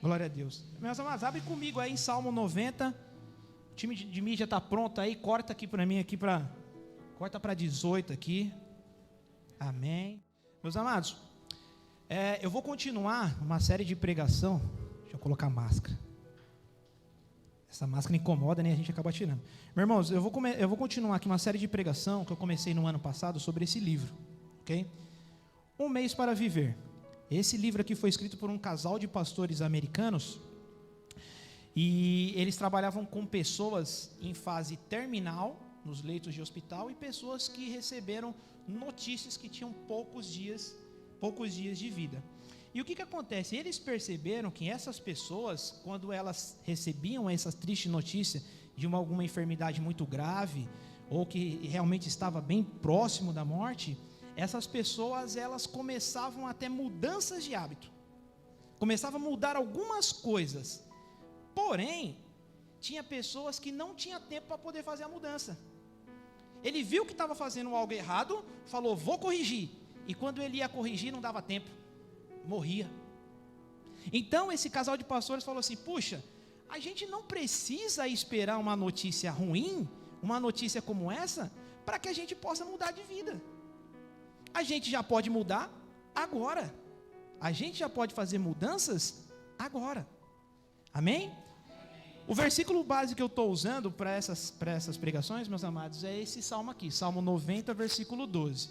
Glória a Deus. Meus amados, abre comigo aí em Salmo 90. O time de mídia está pronto aí. Corta aqui para mim, corta para 18 aqui. Amém. Meus amados, eu vou continuar uma série de pregação. Deixa eu colocar máscara. Essa máscara incomoda, né? A gente acaba tirando. Meus irmãos, eu vou continuar aqui uma série de pregação que eu comecei no ano passado sobre esse livro, ok? Um Mês para Viver. Esse livro aqui foi escrito por um casal de pastores americanos e eles trabalhavam com pessoas em fase terminal, nos leitos de hospital, e pessoas que receberam notícias que tinham poucos dias de vida. E o que acontece? Eles perceberam que essas pessoas, quando elas recebiam essa triste notícia de alguma enfermidade muito grave, ou que realmente estava bem próximo da morte, essas pessoas, elas começavam a ter mudanças de hábito, começavam a mudar algumas coisas, porém, tinha pessoas que não tinham tempo para poder fazer a mudança. Ele viu que estava fazendo algo errado, falou, vou corrigir, e quando ele ia corrigir, não dava tempo, morria. Então esse casal de pastores falou assim, puxa, a gente não precisa esperar uma notícia ruim, uma notícia como essa, para que a gente possa mudar de vida. A gente já pode mudar agora. A gente já pode fazer mudanças agora. Amém? O versículo base que eu estou usando para essas pregações, meus amados, é esse salmo aqui, Salmo 90, versículo 12.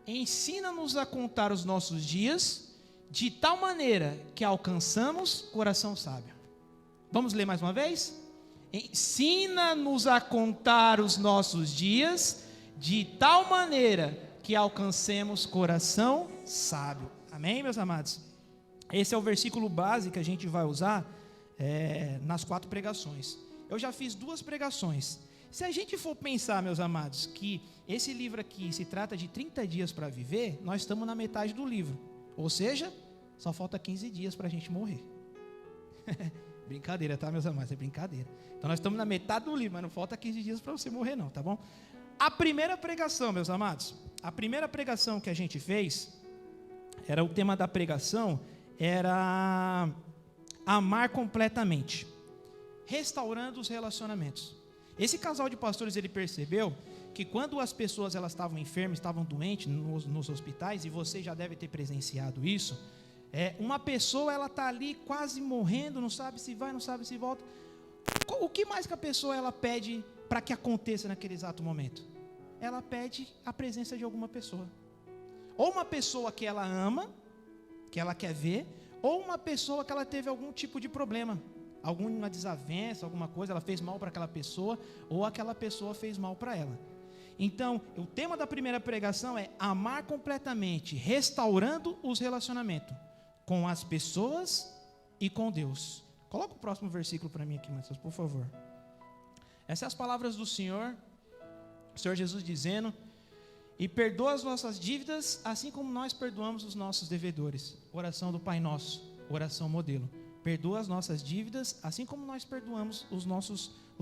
Ensina-nos a contar os nossos dias, de tal maneira que alcançamos coração sábio. Vamos ler mais uma vez? Ensina-nos a contar os nossos dias, de tal maneira que alcancemos coração sábio. Amém, meus amados? Esse é o versículo base que a gente vai usar nas 4 pregações. Eu já fiz 2 pregações. Se a gente for pensar, meus amados, que esse livro aqui se trata de 30 dias para viver, nós estamos na metade do livro. Ou seja, só falta 15 dias para a gente morrer. Brincadeira, tá, meus amados? É brincadeira. Então nós estamos na metade do livro, mas não falta 15 dias para você morrer não, tá bom? A primeira pregação, meus amados, a primeira pregação que a gente fez, o tema da pregação era amar completamente, restaurando os relacionamentos. Esse casal de pastores, ele percebeu que quando as pessoas elas estavam enfermas, estavam doentes nos hospitais, e você já deve ter presenciado isso, uma pessoa ela está ali quase morrendo, não sabe se vai, não sabe se volta. O que mais que a pessoa ela pede para que aconteça naquele exato momento? Ela pede a presença de alguma pessoa. Ou uma pessoa que ela ama, que ela quer ver, ou uma pessoa que ela teve algum tipo de problema, alguma desavença, alguma coisa, ela fez mal para aquela pessoa, ou aquela pessoa fez mal para ela. Então, o tema da primeira pregação é amar completamente, restaurando os relacionamentos com as pessoas e com Deus. Coloca o próximo versículo para mim aqui, Matheus, por favor. Essas são as palavras do Senhor, o Senhor Jesus dizendo, e perdoa as nossas dívidas, assim como nós perdoamos os nossos devedores. Oração do Pai Nosso, oração modelo. Perdoa as nossas dívidas, assim como nós perdoamos os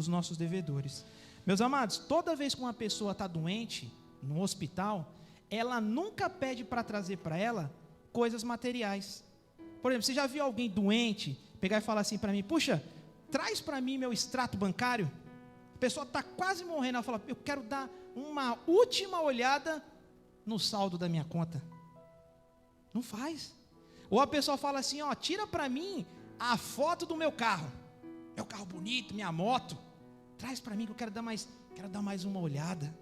nossos devedores. Meus amados, toda vez que uma pessoa está doente, no hospital, ela nunca pede para trazer para ela coisas materiais. Por exemplo, você já viu alguém doente pegar e falar assim para mim, puxa, traz para mim meu extrato bancário? A pessoa está quase morrendo, ela fala, eu quero dar uma última olhada no saldo da minha conta. Não faz. Ou a pessoa fala assim, ó, tira para mim a foto do meu carro bonito, minha moto, traz para mim que eu quero dar mais uma olhada.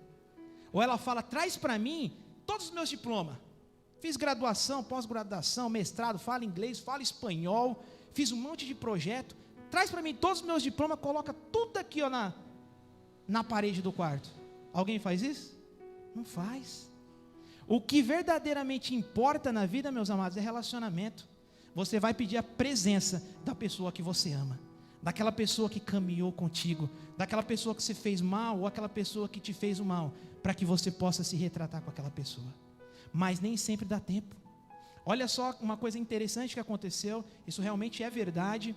Ou ela fala, traz para mim todos os meus diplomas, fiz graduação, pós-graduação, mestrado, falo inglês, falo espanhol, fiz um monte de projeto, traz para mim todos os meus diplomas, coloca tudo aqui ó, na parede do quarto. Alguém faz isso? Não faz. O que verdadeiramente importa na vida, meus amados, é relacionamento. Você vai pedir a presença da pessoa que você ama, daquela pessoa que caminhou contigo, daquela pessoa que você fez mal, ou aquela pessoa que te fez o mal, para que você possa se retratar com aquela pessoa. Mas nem sempre dá tempo. Olha só uma coisa interessante que aconteceu, isso realmente é verdade.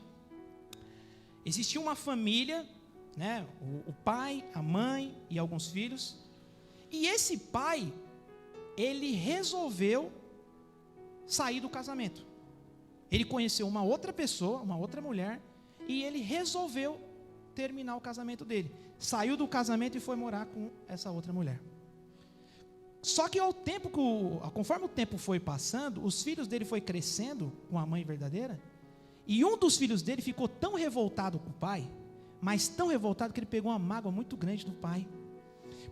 Existia uma família, né, o pai, a mãe e alguns filhos, e esse pai, ele resolveu sair do casamento. Ele conheceu uma outra pessoa, uma outra mulher, e ele resolveu terminar o casamento dele. Saiu do casamento e foi morar com essa outra mulher. Só que conforme o tempo foi passando, os filhos dele foi crescendo com a mãe verdadeira, e um dos filhos dele ficou tão revoltado com o pai, mas tão revoltado que ele pegou uma mágoa muito grande do pai.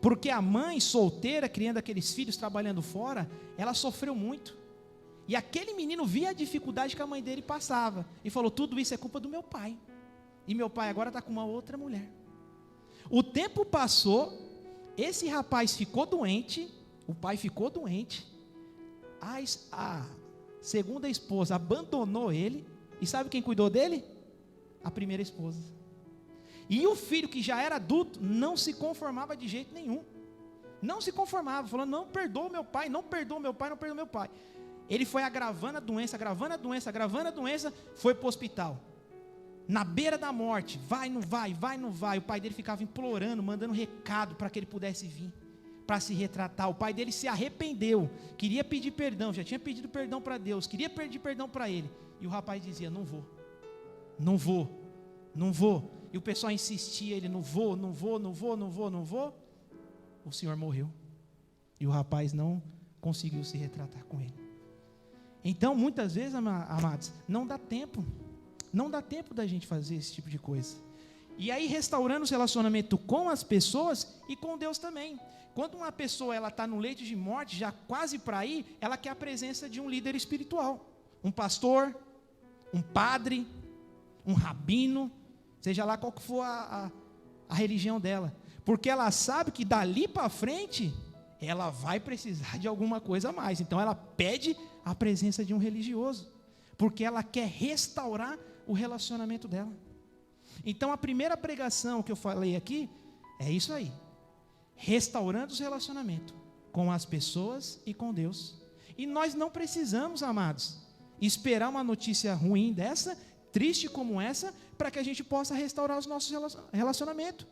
Porque a mãe solteira, criando aqueles filhos, trabalhando fora, ela sofreu muito. E aquele menino via a dificuldade que a mãe dele passava. E falou, tudo isso é culpa do meu pai. E meu pai agora está com uma outra mulher. O tempo passou, esse rapaz ficou doente, o pai ficou doente. A segunda esposa abandonou ele. E sabe quem cuidou dele? A primeira esposa. E o filho, que já era adulto, não se conformava de jeito nenhum. Não se conformava, falando, não perdoa meu pai, não perdoa meu pai, não perdoa meu pai. Ele foi agravando a doença, agravando a doença, agravando a doença, foi para o hospital. Na beira da morte, vai, não vai, vai, não vai. O pai dele ficava implorando, mandando recado para que ele pudesse vir, para se retratar. O pai dele se arrependeu, queria pedir perdão, já tinha pedido perdão para Deus, queria pedir perdão para ele. E o rapaz dizia, não vou, não vou, não vou. E o pessoal insistia, ele não vou, não vou, não vou, não vou, não vou. O Senhor morreu. E o rapaz não conseguiu se retratar com ele. Então, muitas vezes, amados, não dá tempo. Não dá tempo da gente fazer esse tipo de coisa. E aí, restaurando o relacionamento com as pessoas e com Deus também. Quando uma pessoa está no leito de morte, já quase para ir, ela quer a presença de um líder espiritual. Um pastor, um padre, um rabino, seja lá qual que for a religião dela. Porque ela sabe que dali para frente, ela vai precisar de alguma coisa a mais. Então ela pede a presença de um religioso, porque ela quer restaurar o relacionamento dela. Então a primeira pregação que eu falei aqui, é isso aí. Restaurando os relacionamentos com as pessoas e com Deus. E nós não precisamos, amados, esperar uma notícia ruim dessa, triste como essa, para que a gente possa restaurar os nossos relacionamentos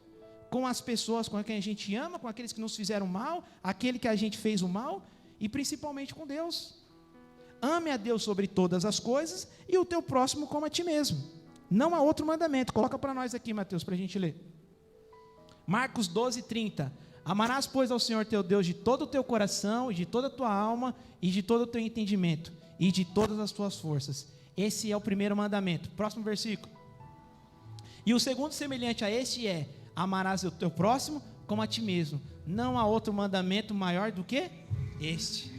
com as pessoas com quem a gente ama, com aqueles que nos fizeram mal, aquele que a gente fez o mal, e principalmente com Deus. Ame a Deus sobre todas as coisas e o teu próximo como a ti mesmo. Não há outro mandamento. Coloca para nós aqui, Mateus, para a gente ler. Marcos 12:30. Amarás, pois, ao Senhor teu Deus de todo o teu coração, e de toda a tua alma, e de todo o teu entendimento, e de todas as tuas forças. Esse é o primeiro mandamento. Próximo versículo. E o segundo, semelhante a este, é: amarás o teu próximo como a ti mesmo. Não há outro mandamento maior do que este.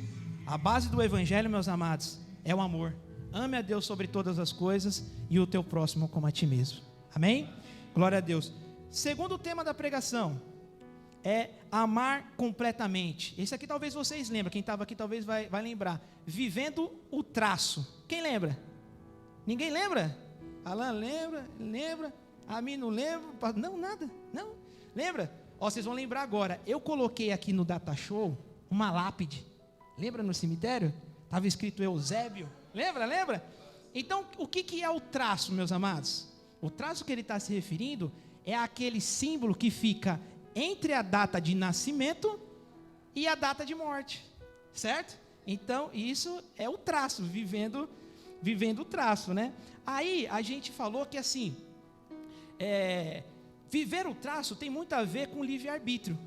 A base do evangelho, meus amados, é o amor. Ame a Deus sobre todas as coisas e o teu próximo como a ti mesmo. Amém? Glória a Deus. Segundo tema da pregação é amar completamente. Esse aqui talvez vocês lembrem, quem estava aqui talvez vai lembrar. Vivendo o traço. Quem lembra? Ninguém lembra? Alan lembra? A mim não lembro. Não, nada, não. Lembra? Ó, vocês vão lembrar agora. Eu coloquei aqui no Data Show uma lápide. Lembra no cemitério? Estava escrito Eusébio. Lembra? Então, o que é o traço, meus amados? O traço que ele está se referindo é aquele símbolo que fica entre a data de nascimento e a data de morte. Certo? Então, isso é o traço, vivendo o traço, né? Aí, a gente falou que assim, viver o traço tem muito a ver com livre-arbítrio.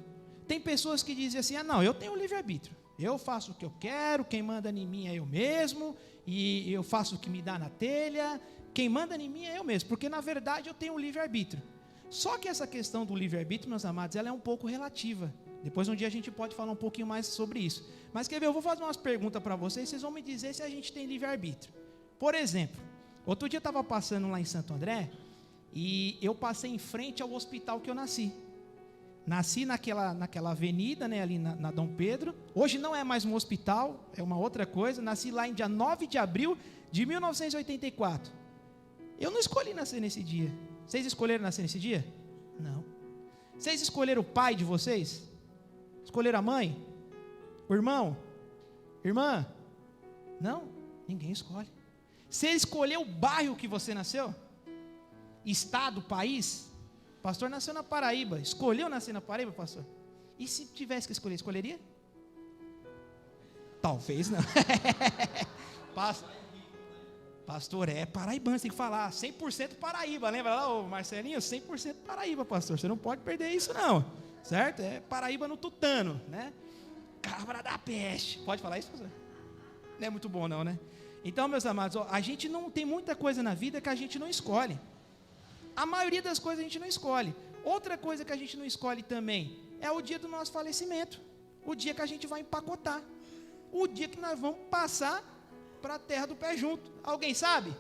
Tem pessoas que dizem assim, não, eu tenho livre-arbítrio. Eu faço o que eu quero, quem manda em mim é eu mesmo, e eu faço o que me dá na telha, quem manda em mim é eu mesmo, porque na verdade eu tenho um livre-arbítrio. Só que essa questão do livre-arbítrio, meus amados, ela é um pouco relativa. Depois um dia a gente pode falar um pouquinho mais sobre isso. Mas quer ver, eu vou fazer umas perguntas para vocês, vocês vão me dizer se a gente tem livre-arbítrio. Por exemplo, outro dia eu estava passando lá em Santo André, e eu passei em frente ao hospital que eu nasci. Nasci naquela avenida, né, ali na Dom Pedro. Hoje não é mais um hospital, é uma outra coisa. Nasci lá em dia 9 de abril de 1984. Eu não escolhi nascer nesse dia. Vocês escolheram nascer nesse dia? Não. Vocês escolheram o pai de vocês? Escolheram a mãe? O irmão? Irmã? Não, ninguém escolhe. Você escolheu o bairro que você nasceu? Estado, país? Pastor nasceu na Paraíba. Escolheu nascer na Paraíba, pastor? E se tivesse que escolher, escolheria? Talvez não. Pastor, é paraibano, você tem que falar 100% Paraíba, lembra lá, ô Marcelinho? 100% Paraíba, pastor, você não pode perder isso não, certo? É Paraíba no tutano, né? Cabra da peste, pode falar isso, pastor? Não é muito bom não, né? Então, meus amados, ó, a gente não tem muita coisa na vida que a gente não escolhe. A maioria das coisas a gente não escolhe. Outra coisa que a gente não escolhe também é o dia do nosso falecimento, o dia que a gente vai empacotar, o dia que nós vamos passar para a terra do pé junto. Alguém sabe?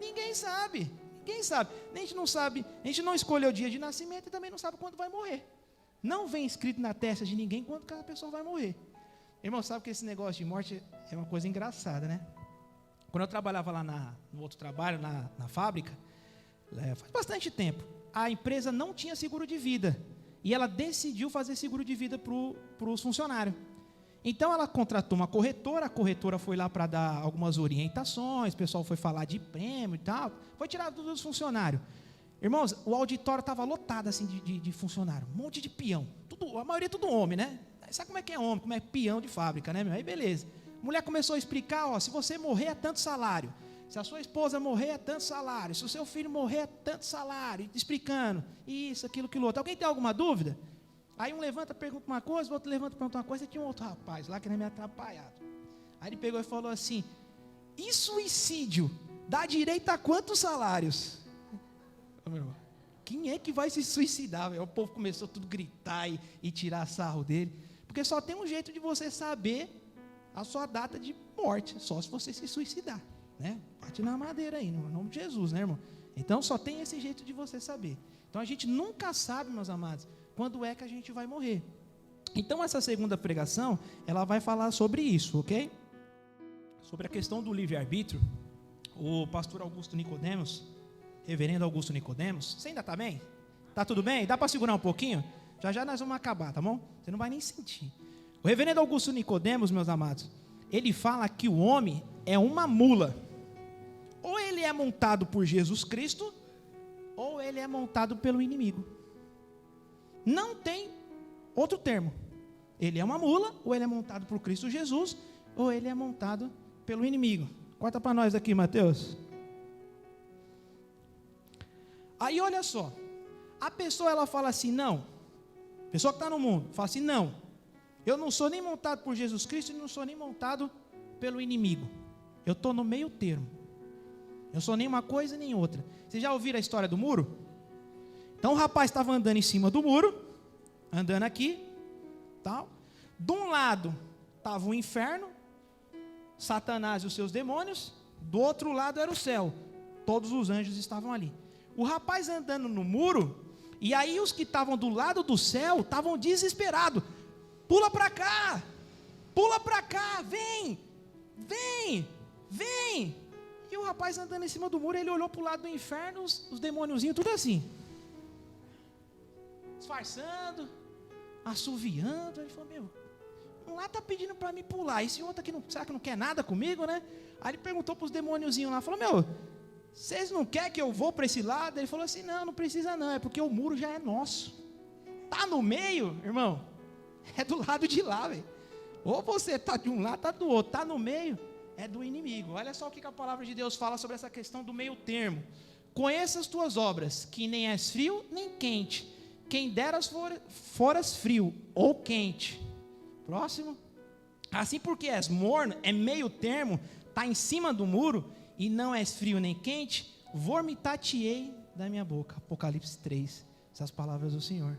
Ninguém sabe. Ninguém sabe. A gente não sabe. A gente não escolheu o dia de nascimento e também não sabe quando vai morrer. Não vem escrito na testa de ninguém quando cada pessoa vai morrer. Irmão, sabe que esse negócio de morte é uma coisa engraçada, né? Quando eu trabalhava lá no outro trabalho, na fábrica, faz bastante tempo, a empresa não tinha seguro de vida. E ela decidiu fazer seguro de vida para os funcionários. Então ela contratou uma corretora, a corretora foi lá para dar algumas orientações, o pessoal foi falar de prêmio e tal, foi tirar tudo dos funcionários. Irmãos, o auditório estava lotado assim de funcionário, um monte de peão, a maioria tudo homem, né? Sabe como é que é homem, como é peão de fábrica, né? Aí beleza. A mulher começou a explicar, ó, se você morrer é tanto salário, se a sua esposa morrer é tanto salário, se o seu filho morrer é tanto salário, explicando isso, aquilo, outro. Alguém tem alguma dúvida? Aí um levanta, pergunta uma coisa, o outro levanta, pergunta uma coisa, e tinha um outro rapaz lá que era meio atrapalhado. Aí ele pegou e falou assim, e suicídio dá direito a quantos salários? Ô, meu irmão, quem é que vai se suicidar? O povo começou tudo a gritar e tirar sarro dele, porque só tem um jeito de você saber a sua data de morte, só se você se suicidar, né? Bate na madeira aí, no nome de Jesus, né, irmão? Então só tem esse jeito de você saber. Então a gente nunca sabe, meus amados, quando é que a gente vai morrer. Então essa segunda pregação, ela vai falar sobre isso, ok? Sobre a questão do livre-arbítrio. O pastor Augusto Nicodemos, reverendo Augusto Nicodemos, você ainda está bem? Está tudo bem? Dá para segurar um pouquinho? Já já nós vamos acabar, tá bom? Você não vai nem sentir. O reverendo Augusto Nicodemos, meus amados, ele fala que o homem é uma mula. Ou ele é montado por Jesus Cristo, ou ele é montado pelo inimigo. Não tem outro termo. Ele é uma mula, ou ele é montado por Cristo Jesus, ou ele é montado pelo inimigo. Corta para nós aqui, Mateus. Aí olha só, a pessoa ela fala assim, não, a pessoa que está no mundo, fala assim, não, eu não sou nem montado por Jesus Cristo, e não sou nem montado pelo inimigo. Eu estou no meio termo. Eu sou nem uma coisa nem outra. Vocês já ouviram a história do muro? Então o rapaz estava andando em cima do muro, andando aqui, tal. De um lado estava o inferno, Satanás e os seus demônios, do outro lado era o céu, todos os anjos estavam ali. O rapaz andando no muro, e aí os que estavam do lado do céu estavam desesperados. Pula para cá, vem, vem, vem. E o rapaz andando em cima do muro, ele olhou para o lado do inferno, os demôniozinhos, tudo assim, disfarçando, assoviando. Ele falou, meu, um lá está pedindo para me pular, esse outro aqui, será que não quer nada comigo, né? Aí ele perguntou para os demôniozinhos lá, falou, meu, vocês não querem que eu vou para esse lado? Ele falou assim, não precisa não, é porque o muro já é nosso. Está no meio, irmão, é do lado de lá, velho. Ou você está de um lado, está do outro, está no meio, é do inimigo. Olha só o que a palavra de Deus fala sobre essa questão do meio termo. Conheça as tuas obras, que nem és frio nem quente. Quem deras foras frio ou quente. Próximo. Assim porque és morno, é meio termo, está em cima do muro, e não és frio nem quente, vomitar-te-ei da minha boca. Apocalipse 3, essas palavras do Senhor.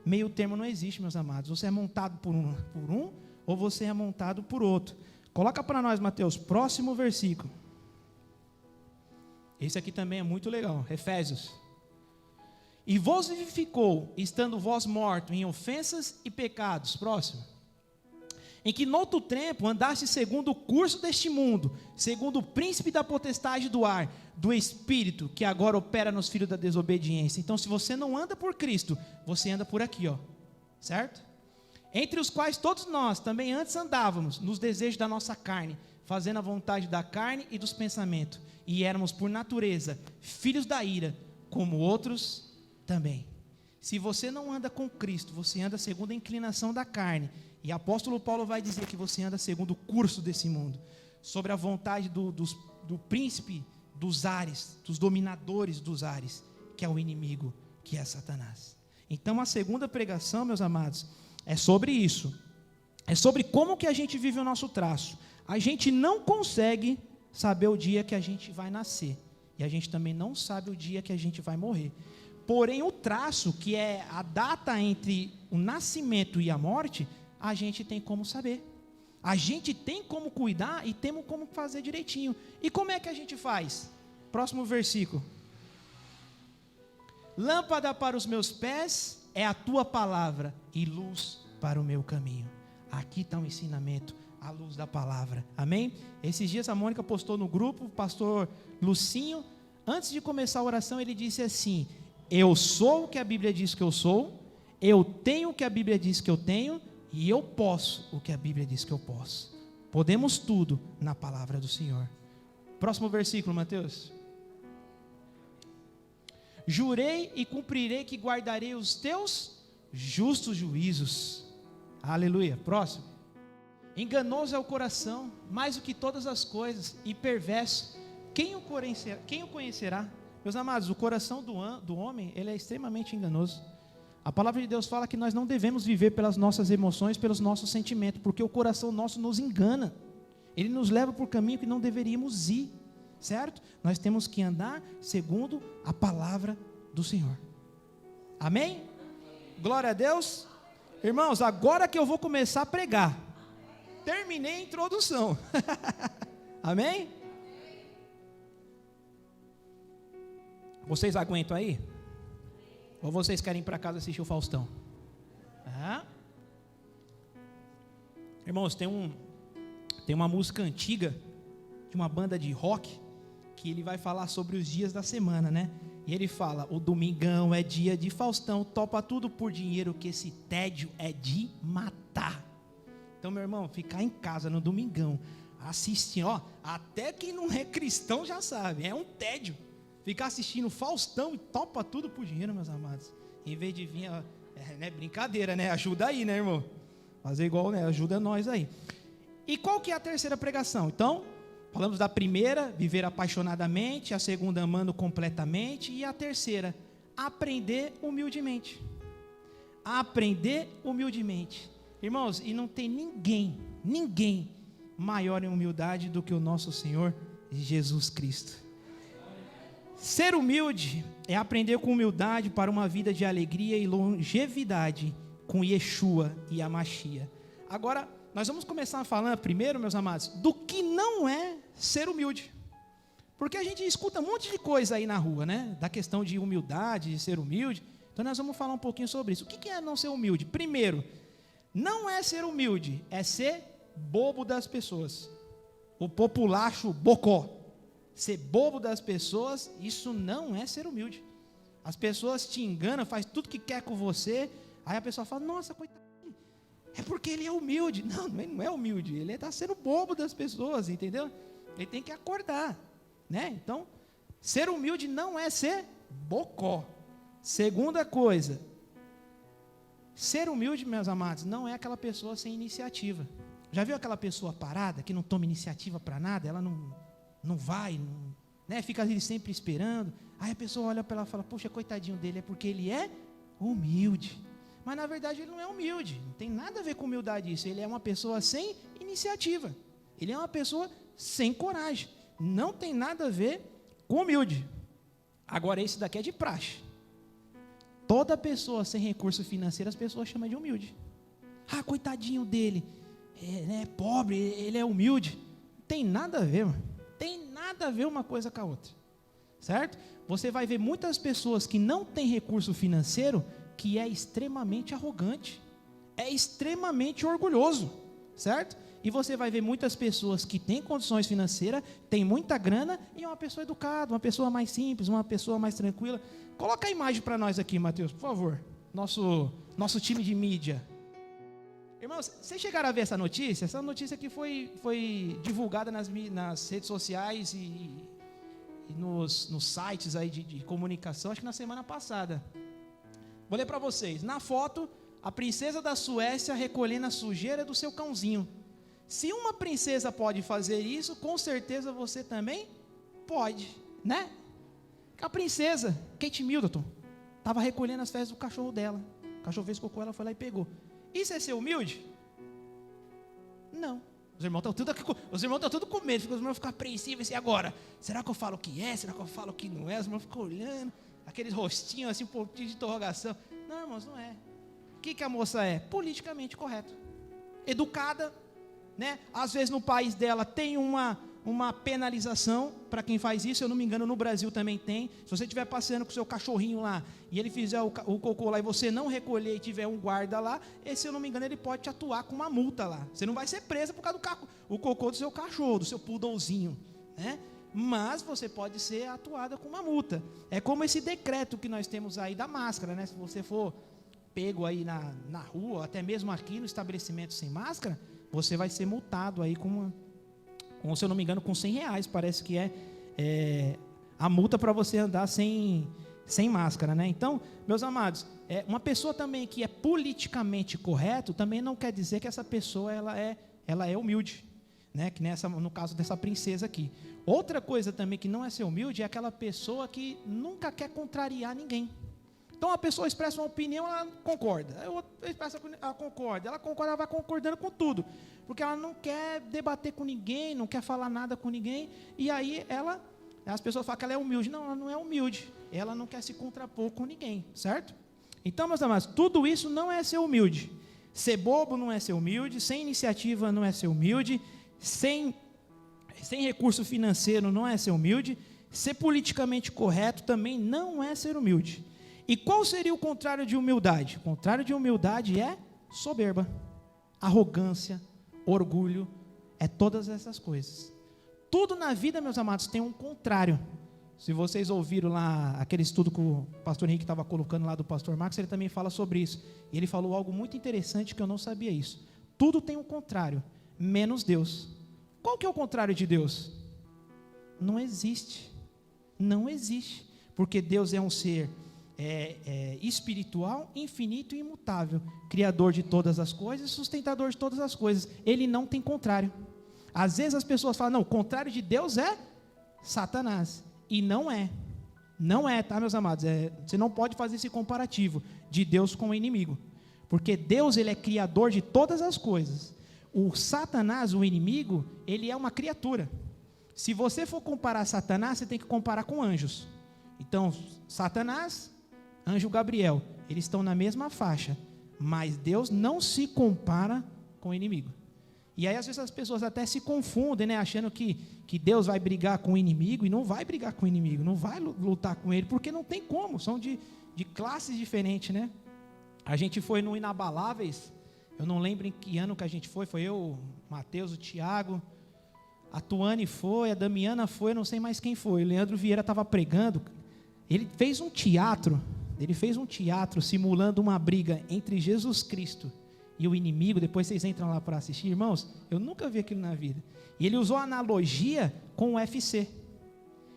Meio termo não existe, meus amados. Você é montado por um ou você é montado por outro. Coloca para nós, Mateus, próximo versículo. Esse aqui também é muito legal, Efésios. E vos vivificou, estando vós mortos em ofensas e pecados. Próximo. Em que noutro tempo andaste segundo o curso deste mundo, segundo o príncipe da potestade do ar, do espírito, que agora opera nos filhos da desobediência. Então, se você não anda por Cristo, você anda por aqui, ó, certo? Entre os quais todos nós também antes andávamos, nos desejos da nossa carne, fazendo a vontade da carne e dos pensamentos, e éramos por natureza filhos da ira, como outros também. Se você não anda com Cristo, você anda segundo a inclinação da carne. E o apóstolo Paulo vai dizer que você anda segundo o curso desse mundo, sobre a vontade do príncipe dos ares, dos dominadores dos ares, que é o inimigo, que é Satanás. Então a segunda pregação, meus amados, é sobre isso. É sobre como que a gente vive o nosso traço. A gente não consegue saber o dia que a gente vai nascer. E a gente também não sabe o dia que a gente vai morrer. Porém, o traço, que é a data entre o nascimento e a morte, a gente tem como saber. A gente tem como cuidar e temos como fazer direitinho. E como é que a gente faz? Próximo versículo. Lâmpada para os meus pés é a tua palavra e luz para o meu caminho. Aqui está o ensinamento, a luz da palavra. Amém? Esses dias a Mônica postou no grupo, o pastor Lucinho, antes de começar a oração, ele disse assim: eu sou o que a Bíblia diz que eu sou, eu tenho o que a Bíblia diz que eu tenho, e eu posso o que a Bíblia diz que eu posso. Podemos tudo na palavra do Senhor. Próximo versículo, Mateus. Jurei e cumprirei que guardarei os teus justos juízos. Aleluia. Próximo. Enganoso é o coração, mais do que todas as coisas, e perverso. Quem o conhecerá? Meus amados, o coração do homem, ele é extremamente enganoso. A palavra de Deus fala que nós não devemos viver pelas nossas emoções, pelos nossos sentimentos, porque o coração nosso nos engana. Ele nos leva por caminho que não deveríamos ir, certo? Nós temos que andar segundo a palavra do Senhor. Amém? Glória a Deus. Irmãos, agora que eu vou começar a pregar. Terminei a introdução. Amém? Vocês aguentam aí? Ou vocês querem ir para casa assistir o Faustão? Irmãos, tem uma música antiga de uma banda de rock que ele vai falar sobre os dias da semana, né? E ele fala: o domingão é dia de Faustão, topa tudo por dinheiro, que esse tédio é de matar. Então, meu irmão, ficar em casa no domingão assistindo, ó, até quem não é cristão já sabe, é um tédio. Ficar assistindo Faustão e topa tudo por dinheiro, meus amados. Em vez de vir, né, brincadeira, né? Ajuda aí, né, irmão? Fazer igual, né? Ajuda nós aí. E qual que é a terceira pregação? Então, falamos da primeira, viver apaixonadamente. A segunda, amando completamente. E a terceira, aprender humildemente. Aprender humildemente. Irmãos, e não tem ninguém maior em humildade do que o nosso Senhor Jesus Cristo. Ser humilde é aprender com humildade para uma vida de alegria e longevidade com Yeshua e a Machia. Agora, nós vamos começar falando primeiro, meus amados, do que não é ser humilde. Porque a gente escuta um monte de coisa aí na rua, né? Da questão de humildade, de ser humilde. Então nós vamos falar um pouquinho sobre isso. O que é não ser humilde? Primeiro, não é ser humilde, é ser bobo das pessoas. O populacho bocó. Ser bobo das pessoas, isso não é ser humilde. As pessoas te enganam, faz tudo que quer com você. Aí a pessoa fala: nossa, coitadinho, é porque ele é humilde. Não, ele não é humilde, ele está sendo bobo das pessoas, entendeu? Ele tem que acordar, né? Então, ser humilde não é ser bocó. Segunda coisa, ser humilde, meus amados, não é aquela pessoa sem iniciativa. Já viu aquela pessoa parada, que não toma iniciativa para nada? Ela não vai, né? Fica ali sempre esperando. Aí a pessoa olha para ela e fala: poxa, coitadinho dele, é porque ele é humilde. Mas na verdade ele não é humilde, não tem nada a ver com humildade isso. Ele é uma pessoa sem iniciativa, ele é uma pessoa sem coragem, não tem nada a ver com humilde. Agora esse daqui é de praxe. Toda pessoa sem recurso financeiro as pessoas chamam de humilde. Ah, coitadinho dele, é pobre, ele é humilde. Não tem nada a ver, mano. Tem nada a ver uma coisa com a outra, certo? Você vai ver muitas pessoas que não têm recurso financeiro, que é extremamente arrogante, é extremamente orgulhoso, certo? E você vai ver muitas pessoas que têm condições financeiras, têm muita grana, e é uma pessoa educada, uma pessoa mais simples, uma pessoa mais tranquila. Coloca a imagem para nós aqui, Mateus, por favor, nosso time de mídia. Irmãos, vocês chegaram a ver essa notícia? Essa notícia aqui foi divulgada nas redes sociais e nos sites aí de comunicação, acho que na semana passada. Vou ler para vocês. Na foto, a princesa da Suécia recolhendo a sujeira do seu cãozinho. Se uma princesa pode fazer isso, com certeza você também pode. né? A princesa, Kate Middleton, estava recolhendo as fezes do cachorro dela. O cachorro fez cocô, ela foi lá e pegou. Isso é ser humilde? Não. Os irmãos estão tudo com medo. Os irmãos ficam apreensivos. E agora? Será que eu falo que é? Será que eu falo que não é? Os irmãos ficam olhando. Aqueles rostinhos assim, um pouquinho de interrogação. Não, irmãos, não é. O que a moça é? Politicamente correto. Educada, né? Às vezes no país dela tem uma penalização para quem faz isso. Se eu não me engano, no Brasil também tem. Se você estiver passeando com o seu cachorrinho lá e ele fizer o cocô lá e você não recolher e tiver um guarda lá, se eu não me engano, ele pode te atuar com uma multa lá. Você não vai ser presa por causa do cocô do seu cachorro, do seu poodlezinho, né? Mas você pode ser atuada com uma multa. É como esse decreto que nós temos aí da máscara, né? Se você for pego aí na rua, até mesmo aqui no estabelecimento sem máscara, você vai ser multado aí com, se eu não me engano, com R$100, parece que é a multa para você andar sem máscara, né? Então, meus amados, uma pessoa também que é politicamente correto, também não quer dizer que essa pessoa ela é humilde, né? Que no caso dessa princesa aqui. Outra coisa também que não é ser humilde é aquela pessoa que nunca quer contrariar ninguém. Então a pessoa expressa uma opinião, ela concorda. Ela concorda, ela vai concordando com tudo, porque ela não quer debater com ninguém, não quer falar nada com ninguém, e aí as pessoas falam que ela é humilde. Não, ela não é humilde, ela não quer se contrapor com ninguém, certo? Então, meus amados, tudo isso não é ser humilde. Ser bobo não é ser humilde, sem iniciativa não é ser humilde, sem recurso financeiro não é ser humilde, ser politicamente correto também não é ser humilde. E qual seria o contrário de humildade? O contrário de humildade é soberba, arrogância, orgulho, todas essas coisas. Tudo na vida, meus amados, tem um contrário. Se vocês ouviram lá aquele estudo que o pastor Henrique estava colocando lá do pastor Marcos, ele também fala sobre isso. E ele falou algo muito interessante que eu não sabia isso. Tudo tem um contrário, menos Deus. Qual que é o contrário de Deus? Não existe. Não existe. Porque Deus é um ser espiritual, infinito e imutável, criador de todas as coisas, sustentador de todas as coisas. Ele não tem contrário. Às vezes as pessoas falam, não, o contrário de Deus é Satanás, e não é, tá, meus amados? Você não pode fazer esse comparativo de Deus com o inimigo, porque Deus, ele é criador de todas as coisas. O Satanás, o inimigo, ele é uma criatura. Se você for comparar Satanás, você tem que comparar com anjos. Então, Satanás, anjo Gabriel, eles estão na mesma faixa, mas Deus não se compara com o inimigo. E aí às vezes as pessoas até se confundem, né, achando que Deus vai brigar com o inimigo, e não vai brigar com o inimigo, não vai lutar com ele, porque não tem como, são de classes diferentes, né? A gente foi no Inabaláveis, eu não lembro em que ano que a gente foi eu, o Mateus, o Tiago, a Tuane foi, a Damiana foi, eu não sei mais quem foi, o Leandro Vieira estava pregando. Ele fez um teatro simulando uma briga entre Jesus Cristo e o inimigo. Depois vocês entram lá para assistir, irmãos, eu nunca vi aquilo na vida. E ele usou a analogia com o UFC.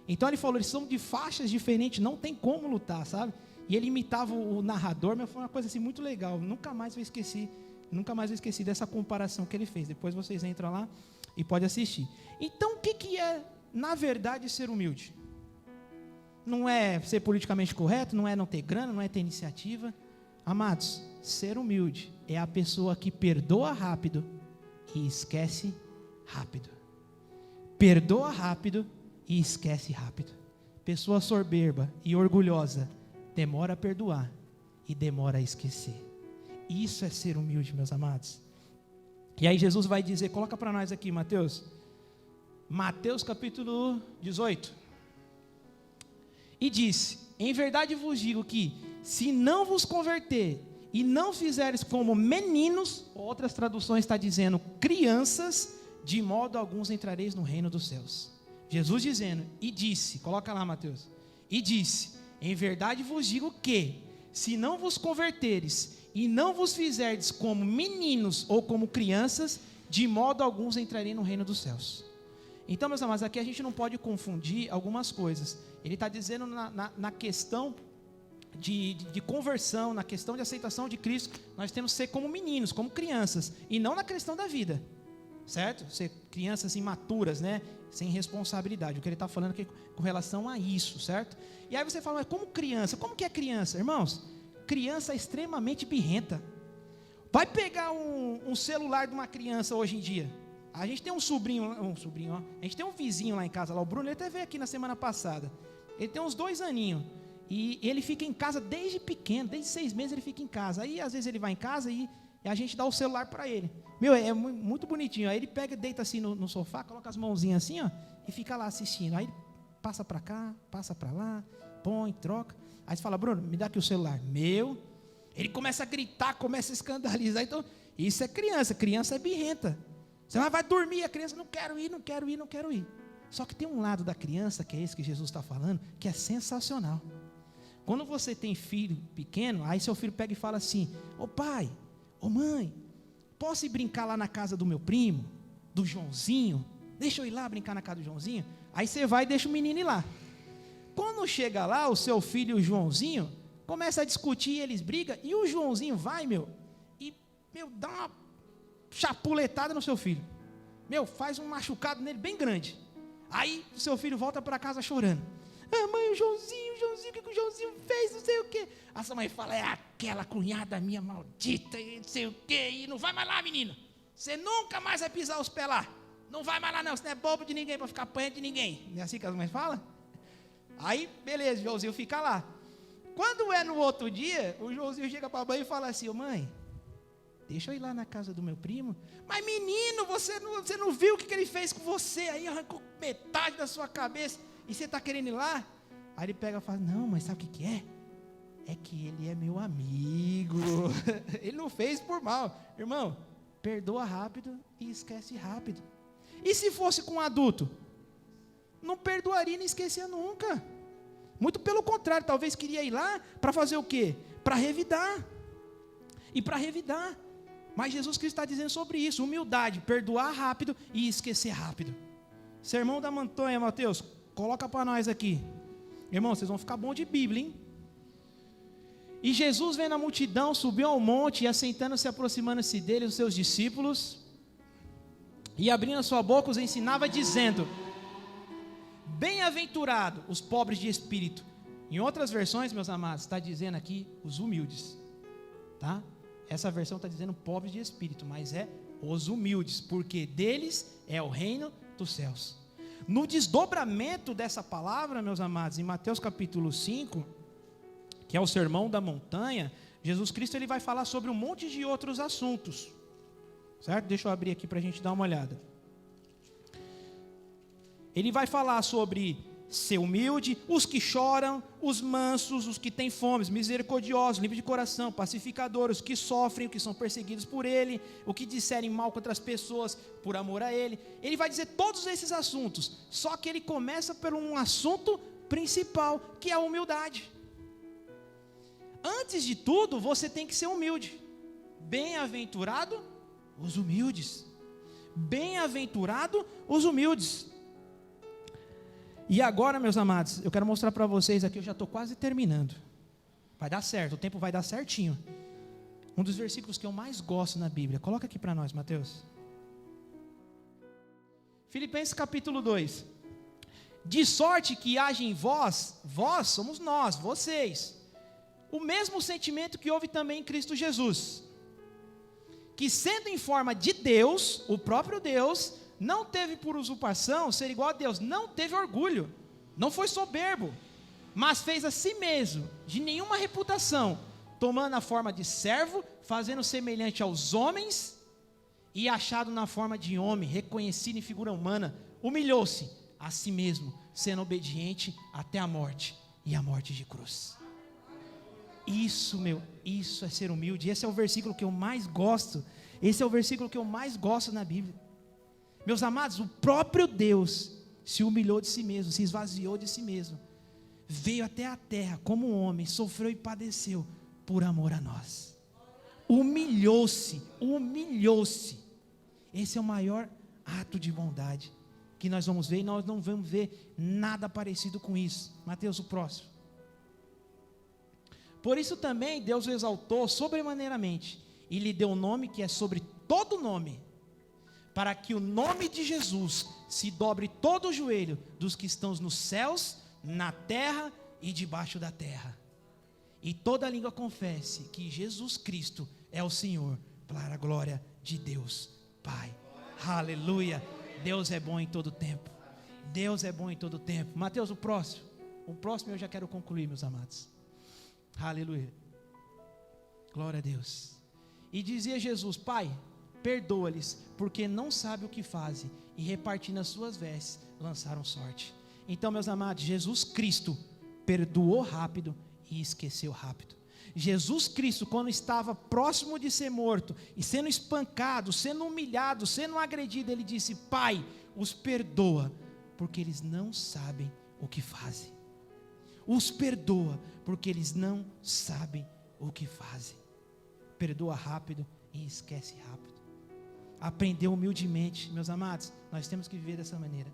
Então ele falou, eles são de faixas diferentes, não tem como lutar, sabe? E ele imitava o narrador, mas foi uma coisa assim muito legal. Nunca mais eu esqueci dessa comparação que ele fez. Depois vocês entram lá e podem assistir. Então o que é, na verdade, ser humilde? Não é ser politicamente correto, não é não ter grana, não é ter iniciativa. Amados, ser humilde é a pessoa que perdoa rápido e esquece rápido. Perdoa rápido e esquece rápido. Pessoa soberba e orgulhosa demora a perdoar e demora a esquecer. Isso é ser humilde, meus amados. E aí Jesus vai dizer, coloca para nós aqui, Mateus capítulo 18. E disse, em verdade vos digo que, se não vos converter e não fizeres como meninos, outras traduções está dizendo crianças, de modo algum entrareis no reino dos céus. Jesus dizendo, e disse, coloca lá, Mateus, e disse, em verdade vos digo que, se não vos converteres e não vos fizerdes como meninos ou como crianças, de modo algum entrareis no reino dos céus. Então, meus amados, aqui a gente não pode confundir algumas coisas. Ele está dizendo na questão de conversão, na questão de aceitação de Cristo, nós temos que ser como meninos, como crianças, e não na questão da vida. certo? Crianças imaturas, né? Sem responsabilidade. O que ele está falando aqui com relação a isso, certo? E aí você fala, mas como criança? Como que é criança? Irmãos, criança é extremamente birrenta. Vai pegar um celular de uma criança hoje em dia. A gente tem um sobrinho, ó. A gente tem um vizinho lá em casa, lá o Bruno, ele até veio aqui na semana passada. Ele tem uns 2 aninhos. E ele fica em casa desde pequeno, desde 6 meses ele fica em casa. Aí às vezes ele vai em casa e a gente dá o celular para ele. Meu, é muito bonitinho. Aí ele pega, deita assim no sofá, coloca as mãozinhas assim, ó, e fica lá assistindo. Aí passa para cá, passa para lá, põe, troca. Aí você fala, Bruno, me dá aqui o celular. Meu. Ele começa a gritar, começa a escandalizar. Então, isso é criança. Criança é birrenta. Você vai dormir, a criança, não quero ir. Só que tem um lado da criança, que é esse que Jesus está falando, que é sensacional. Quando você tem filho pequeno, aí seu filho pega e fala assim, ô pai, ô mãe, posso ir brincar lá na casa do meu primo, do Joãozinho? Deixa eu ir lá brincar na casa do Joãozinho? Aí você vai e deixa o menino ir lá. Quando chega lá, o seu filho e o Joãozinho começa a discutir, eles brigam, e o Joãozinho vai, e dá uma chapuletada no seu filho. Faz um machucado nele bem grande. Aí o seu filho volta para casa chorando. Mãe, o Joãozinho, o que o Joãozinho fez, não sei o quê. A sua mãe fala, é aquela cunhada minha maldita, e não sei o quê, e não vai mais lá, menina. Você nunca mais vai pisar os pés lá. Não vai mais lá não, você não é bobo de ninguém para ficar apanhando de ninguém. Não é assim que as mães falam? Aí, beleza, o Joãozinho fica lá. Quando é no outro dia, o Joãozinho chega para a mãe e fala assim, mãe, deixa eu ir lá na casa do meu primo. Mas menino, você não viu o que ele fez com você? Aí arrancou metade da sua cabeça. E você está querendo ir lá? Aí ele pega e fala, não, mas sabe o que é? É que ele é meu amigo. Ele não fez por mal. Irmão, perdoa rápido e esquece rápido. E se fosse com um adulto? Não perdoaria nem esquecia nunca. Muito pelo contrário, talvez queria ir lá para fazer o quê? Para revidar. E para revidar. Mas Jesus Cristo está dizendo sobre isso, humildade, perdoar rápido e esquecer rápido. Sermão da montanha, Mateus, coloca para nós aqui. Irmão, vocês vão ficar bom de Bíblia, hein? E Jesus vendo a multidão, subiu ao monte e assentando-se, aproximando-se dele, os seus discípulos, e abrindo a sua boca, os ensinava dizendo, bem-aventurado os pobres de espírito. Em outras versões, meus amados, está dizendo aqui os humildes, tá? Essa versão está dizendo pobres de espírito, mas é os humildes, porque deles é o reino dos céus. No desdobramento dessa palavra, meus amados, em Mateus capítulo 5, que é o sermão da montanha, Jesus Cristo ele vai falar sobre um monte de outros assuntos, certo? Deixa eu abrir aqui para a gente dar uma olhada. Ele vai falar sobre ser humilde, os que choram, os mansos, os que têm fome, os misericordiosos, limpos de coração, pacificadores, os que sofrem, os que são perseguidos por ele, o que disserem mal contra as pessoas por amor a ele. Ele vai dizer todos esses assuntos, só que ele começa por um assunto principal, que é a humildade. Antes de tudo, você tem que ser humilde. Bem-aventurado os humildes. Bem-aventurado os humildes. E agora, meus amados, eu quero mostrar para vocês aqui, eu já estou quase terminando. Vai dar certo, o tempo vai dar certinho. Um dos versículos que eu mais gosto na Bíblia. Coloca aqui para nós, Mateus. Filipenses capítulo 2. De sorte que haja em vós somos nós, vocês, o mesmo sentimento que houve também em Cristo Jesus, que sendo em forma de Deus, o próprio Deus, não teve por usurpação ser igual a Deus, não teve orgulho, não foi soberbo, mas fez a si mesmo, de nenhuma reputação, tomando a forma de servo, fazendo semelhante aos homens, e achado na forma de homem, reconhecido em figura humana, humilhou-se a si mesmo, sendo obediente até a morte, e a morte de cruz. Isso é ser humilde. Esse é o versículo que eu mais gosto. Esse é o versículo que eu mais gosto na Bíblia. Meus amados, o próprio Deus se humilhou de si mesmo, se esvaziou de si mesmo, veio até a terra como um homem, sofreu e padeceu por amor a nós. Humilhou-se. Esse é o maior ato de bondade que nós vamos ver, e nós não vamos ver nada parecido com isso. Mateus, o próximo. Por isso também Deus o exaltou sobremaneiramente, e lhe deu um nome que é sobre todo nome, para que o nome de Jesus se dobre todo o joelho dos que estão nos céus, na terra e debaixo da terra. E toda língua confesse que Jesus Cristo é o Senhor, para a glória de Deus Pai. Aleluia. Deus é bom em todo tempo. Deus é bom em todo tempo. Mateus, o próximo eu já quero concluir, meus amados. Aleluia. Glória a Deus. E dizia Jesus: Pai, perdoa-lhes, porque não sabem o que fazem. E repartindo as suas vestes, lançaram sorte. Então, meus amados, Jesus Cristo perdoou rápido e esqueceu rápido. Jesus Cristo, quando estava próximo de ser morto, e sendo espancado, sendo humilhado, sendo agredido, ele disse: Pai, os perdoa, porque eles não sabem o que fazem. Os perdoa, porque eles não sabem o que fazem. Perdoa rápido e esquece rápido. Aprender humildemente, meus amados, nós temos que viver dessa maneira.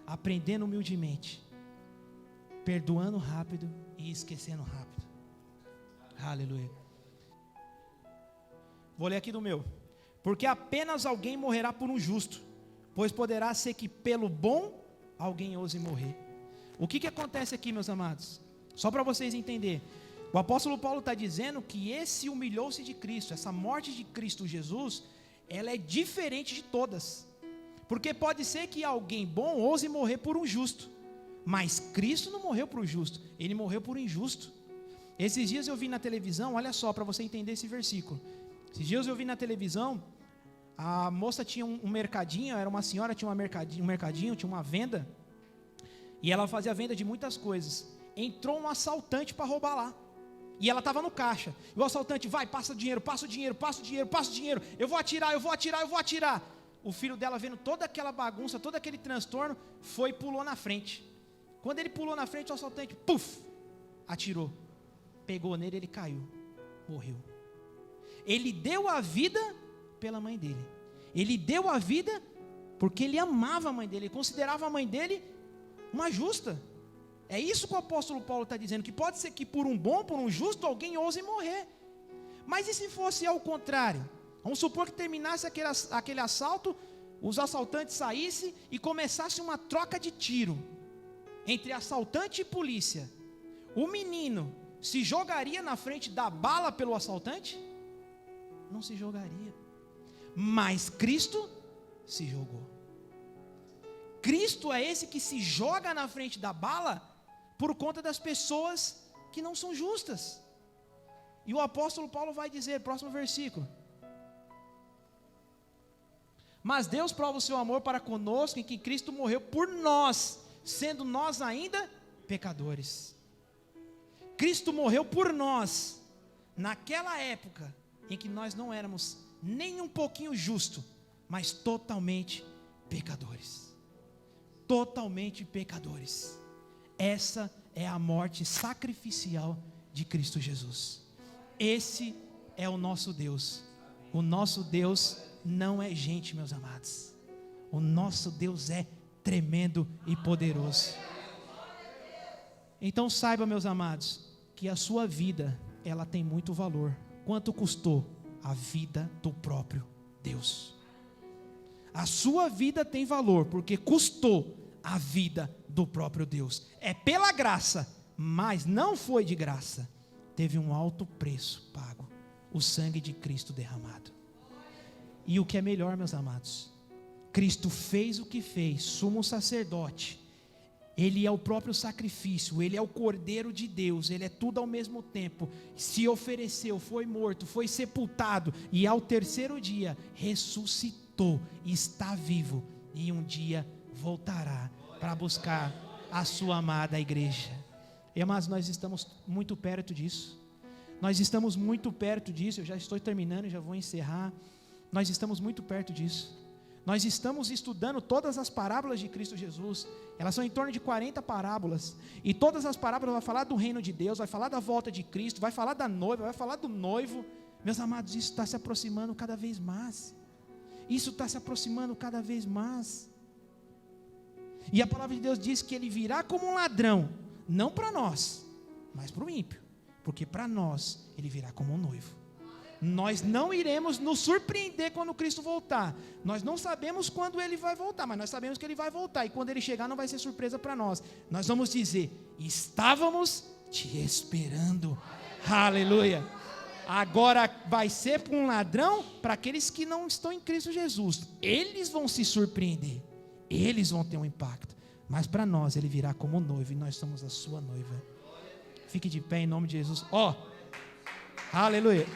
Aprendendo humildemente, perdoando rápido e esquecendo rápido. Aleluia. Vou ler aqui do meu. Porque apenas alguém morrerá por um justo, pois poderá ser que pelo bom alguém ouse morrer. O que acontece aqui, meus amados? Só para vocês entenderem. O apóstolo Paulo está dizendo que esse humilhou-se de Cristo, essa morte de Cristo Jesus, ela é diferente de todas. Porque pode ser que alguém bom ouse morrer por um justo, mas Cristo não morreu por um justo, ele morreu por um injusto. Esses dias eu vi na televisão, olha só, para você entender esse versículo. Esses dias eu vi na televisão, a moça tinha um mercadinho, era uma senhora, tinha um mercadinho, tinha uma venda, e ela fazia venda de muitas coisas. Entrou um assaltante para roubar lá, e ela estava no caixa, e o assaltante: vai, passa o dinheiro, passa o dinheiro, passa o dinheiro, passa o dinheiro, eu vou atirar, eu vou atirar, eu vou atirar. O filho dela, vendo toda aquela bagunça, todo aquele transtorno, foi e pulou na frente. Quando ele pulou na frente, o assaltante, puf, atirou, pegou nele, ele caiu, morreu. Ele deu a vida pela mãe dele, ele deu a vida porque ele amava a mãe dele, ele considerava a mãe dele uma justa. É isso que o apóstolo Paulo está dizendo, que pode ser que por um bom, por um justo, alguém ouse morrer. Mas e se fosse ao contrário? Vamos supor que terminasse aquele assalto, os assaltantes saíssem e começasse uma troca de tiro entre assaltante e polícia. O menino se jogaria na frente da bala pelo assaltante? Não se jogaria. Mas Cristo se jogou. Cristo é esse que se joga na frente da bala por conta das pessoas que não são justas. E o apóstolo Paulo vai dizer, próximo versículo: mas Deus prova o seu amor para conosco em que Cristo morreu por nós, sendo nós ainda pecadores. Cristo morreu por nós, naquela época em que nós não éramos nem um pouquinho justos, mas totalmente pecadores. Totalmente pecadores. Essa é a morte sacrificial de Cristo Jesus. Esse é o nosso Deus. O nosso Deus não é gente, meus amados. O nosso Deus é tremendo e poderoso. Então saiba, meus amados, que a sua vida, ela tem muito valor. Quanto custou? A vida do próprio Deus. A sua vida tem valor, porque custou a vida do próprio Deus. É pela graça, mas não foi de graça. Teve um alto preço pago, o sangue de Cristo derramado. E o que é melhor, meus amados, Cristo fez o que fez, sumo sacerdote. Ele é o próprio sacrifício, ele é o Cordeiro de Deus, ele é tudo ao mesmo tempo. Se ofereceu, foi morto, foi sepultado e ao terceiro dia ressuscitou, está vivo e um dia voltará para buscar a sua amada igreja. Mas nós estamos muito perto disso. Nós estamos muito perto disso. Eu já estou terminando, já vou encerrar. Nós estamos muito perto disso. Nós estamos estudando todas as parábolas de Cristo Jesus. Elas são em torno de 40 parábolas. E todas as parábolas vão falar do reino de Deus, vai falar da volta de Cristo, vai falar da noiva, vai falar do noivo. Meus amados, isso está se aproximando cada vez mais. Isso está se aproximando cada vez mais. E a palavra de Deus diz que ele virá como um ladrão, não para nós, mas para o ímpio. Porque para nós, ele virá como um noivo. Nós não iremos nos surpreender quando Cristo voltar. Nós não sabemos quando Ele vai voltar, mas nós sabemos que Ele vai voltar. E quando Ele chegar não vai ser surpresa para nós. Nós vamos dizer, estávamos te esperando. Aleluia. Agora vai ser para um ladrão, para aqueles que não estão em Cristo Jesus. Eles vão se surpreender. Eles vão ter um impacto. Mas para nós Ele virá como noivo e nós somos a sua noiva. Fique de pé em nome de Jesus. Aleluia.